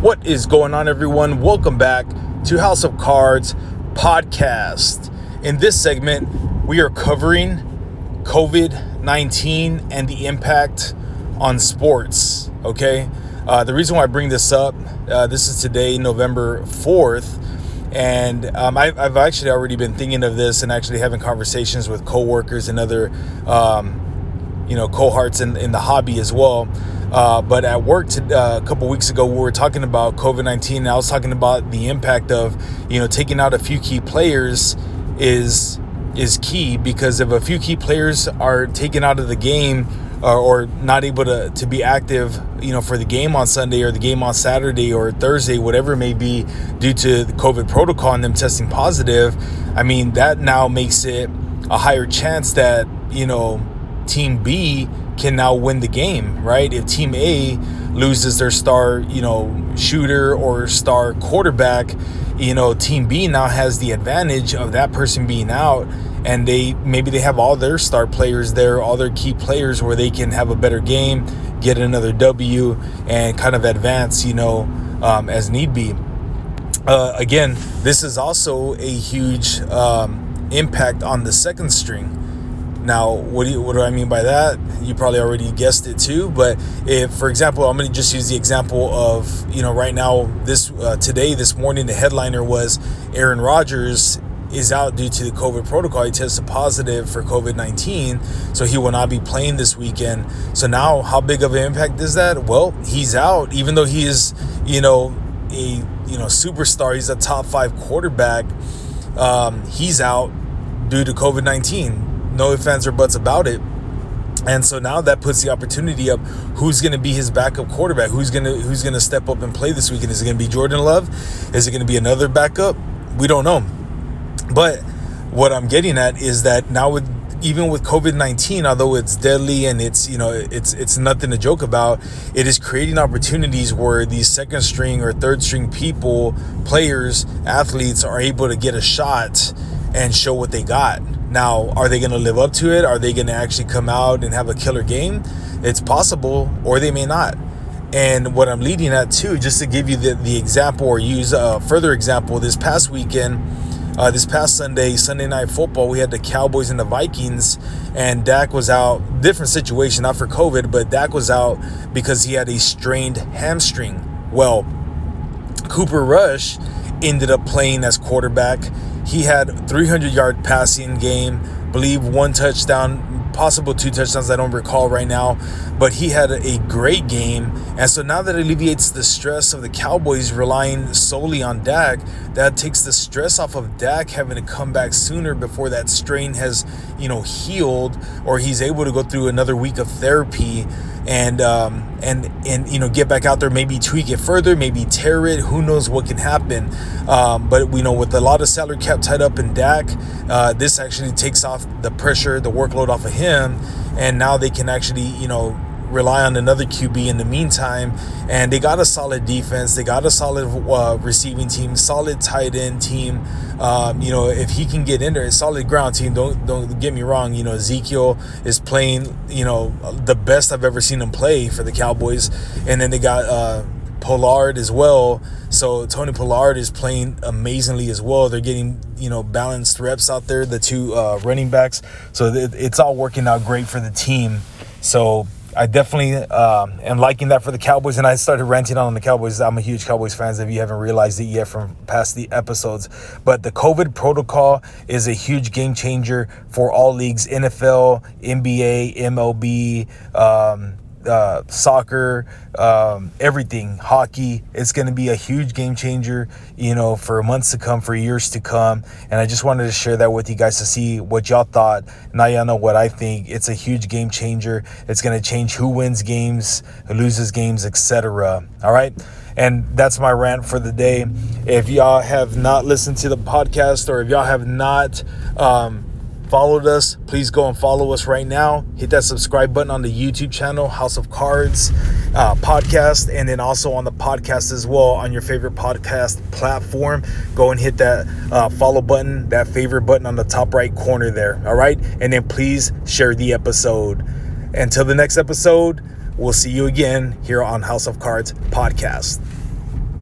What is going on, everyone? Welcome back to House of Cards podcast. In this segment, we are covering COVID-19 and the impact on sports, okay? The reason why I bring this up, this is today, November 4th, and I've actually already been thinking of this and actually having conversations with coworkers and other, cohorts in the hobby as well. But at work a couple weeks ago, we were talking about COVID-19, and I was talking about the impact of, taking out a few key players is key, because if a few key players are taken out of the game or not able to be active, for the game on Sunday or the game on Saturday or Thursday, whatever it may be, due to the COVID protocol and them testing positive, I mean, that now makes it a higher chance that, Team B can now win the game, right? If Team A loses their star, shooter or star quarterback, Team B now has the advantage of that person being out, and maybe they have all their star players there, all their key players, where they can have a better game, get another W, and kind of advance, as need be. Again, this is also a huge impact on the second string. Now, what do I mean by that? You probably already guessed it too. But if, for example, I'm going to just use the example of, right now, this morning, the headliner was Aaron Rodgers is out due to the COVID protocol. He tested positive for COVID-19, so he will not be playing this weekend. So now, how big of an impact is that? Well, he's out, even though he is, a superstar. He's a top 5 quarterback. He's out due to COVID-19. No ifs, ands, or buts about it. And so now that puts the opportunity up. Who's going to be his backup quarterback? Who's going to step up and play this weekend? Is it going to be Jordan Love? Is it going to be another backup? We don't know. But what I'm getting at is that now even with COVID-19, although it's deadly and it's nothing to joke about, it is creating opportunities where these second string or third string players, athletes are able to get a shot and show what they got. Now, are they going to live up to it? Are they going to actually come out and have a killer game? It's possible, or they may not. And what I'm leading at too, just to give you the example, or use a further example, this past weekend, this past Sunday Night Football, we had the Cowboys and the Vikings, and Dak was out. Different situation, not for COVID, but Dak was out because he had a strained hamstring. Well, Cooper Rush ended up playing as quarterback. He had 300-yard passing game, believe 1 touchdown, possible 2 touchdowns, I don't recall right now, but he had a great game. And so now that alleviates the stress of the Cowboys relying solely on Dak, that takes the stress off of Dak having to come back sooner before that strain has, healed, or he's able to go through another week of therapy and get back out there, maybe tweak it further, maybe tear it, who knows what can happen. But with a lot of salary cap tied up in Dak, this actually takes off the pressure, the workload off of him, and now they can actually, rely on another QB in the meantime. And they got a solid defense, they got a solid receiving team, solid tight end team. If he can get in there, a solid ground team. Don't get me wrong. Ezekiel is playing, the best I've ever seen him play for the Cowboys. And then they got Pollard as well. So Tony Pollard is playing amazingly as well. They're getting, balanced reps out there, the two running backs. So it's all working out great for the team. So I definitely am liking that for the Cowboys, and I started ranting on the Cowboys. I'm a huge Cowboys fan, if you haven't realized it yet from past the episodes. But the COVID protocol is a huge game changer for all leagues: NFL, NBA, MLB, soccer, everything, hockey. It's going to be a huge game changer, for months to come, for years to come. And I just wanted to share that with you guys to see what y'all thought. Now y'all know what I think. It's a huge game changer. It's going to change who wins games, who loses games, etc. All right. And that's my rant for the day. If y'all have not listened to the podcast, or if y'all have not followed us, please go and follow us right now. Hit that subscribe button on the YouTube channel, House of Cards podcast, and then also on the podcast as well on your favorite podcast platform. Go and hit that follow button, that favorite button on the top right corner there. All right. And then please share the episode. Until the next episode, we'll see you again here on House of Cards podcast.